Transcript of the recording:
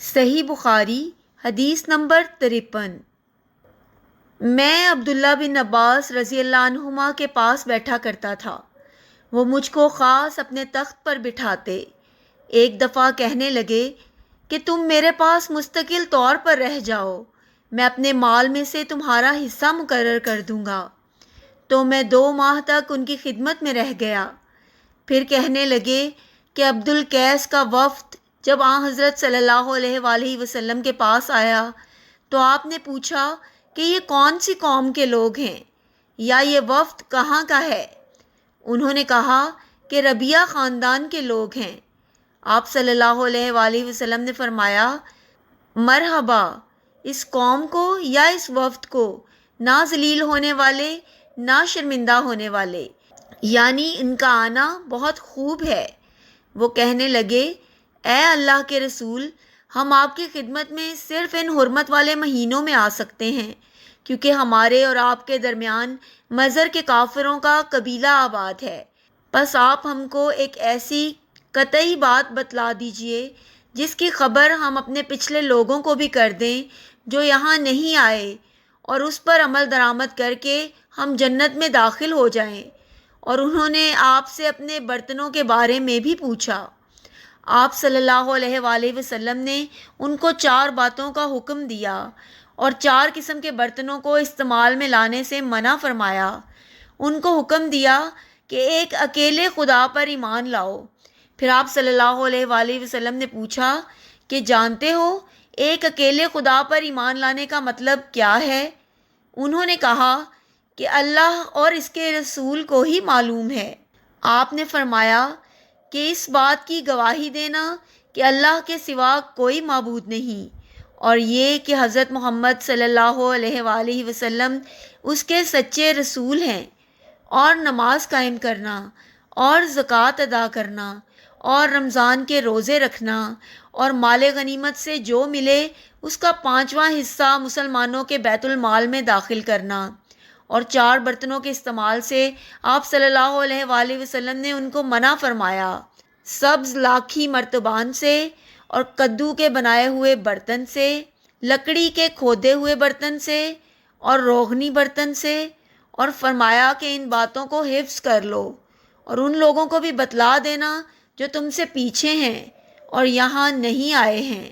صحیح بخاری حدیث نمبر 53۔ میں عبداللہ بن عباس رضی اللہ عنہما کے پاس بیٹھا کرتا تھا۔ وہ مجھ کو خاص اپنے تخت پر بٹھاتے۔ ایک دفعہ کہنے لگے کہ تم میرے پاس مستقل طور پر رہ جاؤ، میں اپنے مال میں سے تمہارا حصہ مقرر کر دوں گا۔ تو میں 2 ماہ تک ان کی خدمت میں رہ گیا۔ پھر کہنے لگے کہ عبد القیس کا وفد جب آن حضرت صلی اللہ علیہ وآلہ وسلم کے پاس آیا تو آپ نے پوچھا کہ یہ کون سی قوم کے لوگ ہیں یا یہ وفد کہاں کا ہے؟ انہوں نے کہا کہ ربیہ خاندان کے لوگ ہیں۔ آپ صلی اللہ علیہ وآلہ وسلم نے فرمایا، مرحبا اس قوم کو یا اس وفد کو، نہ ذلیل ہونے والے نہ شرمندہ ہونے والے، یعنی ان کا آنا بہت خوب ہے۔ وہ کہنے لگے، اے اللہ کے رسول، ہم آپ کی خدمت میں صرف ان حرمت والے مہینوں میں آ سکتے ہیں، کیونکہ ہمارے اور آپ کے درمیان مضر کے کافروں کا قبیلہ آباد ہے۔ بس آپ ہم کو ایک ایسی قطعی بات بتلا دیجئے جس کی خبر ہم اپنے پچھلے لوگوں کو بھی کر دیں جو یہاں نہیں آئے، اور اس پر عمل درآمد کر کے ہم جنت میں داخل ہو جائیں۔ اور انہوں نے آپ سے اپنے برتنوں کے بارے میں بھی پوچھا۔ آپ صلی اللہ علیہ وآلہ وسلم نے ان کو 4 باتوں کا حکم دیا اور 4 قسم کے برتنوں کو استعمال میں لانے سے منع فرمایا۔ ان کو حکم دیا کہ ایک اکیلے خدا پر ایمان لاؤ۔ پھر آپ صلی اللہ علیہ وآلہ وسلم نے پوچھا کہ جانتے ہو ایک اکیلے خدا پر ایمان لانے کا مطلب کیا ہے؟ انہوں نے کہا کہ اللہ اور اس کے رسول کو ہی معلوم ہے۔ آپ نے فرمایا کہ اس بات کی گواہی دینا کہ اللہ کے سوا کوئی معبود نہیں، اور یہ کہ حضرت محمد صلی اللہ علیہ وآلہ وسلم اس کے سچے رسول ہیں، اور نماز قائم کرنا، اور زکوٰۃ ادا کرنا، اور رمضان کے روزے رکھنا، اور مال غنیمت سے جو ملے اس کا 5واں حصہ مسلمانوں کے بیت المال میں داخل کرنا۔ اور 4 برتنوں کے استعمال سے آپ صلی اللہ علیہ وآلہ وسلم نے ان کو منع فرمایا، سبز لاکھی مرتبان سے، اور کدو کے بنائے ہوئے برتن سے، لکڑی کے کھودے ہوئے برتن سے، اور روغنی برتن سے، اور فرمایا کہ ان باتوں کو حفظ کر لو اور ان لوگوں کو بھی بتلا دینا جو تم سے پیچھے ہیں اور یہاں نہیں آئے ہیں۔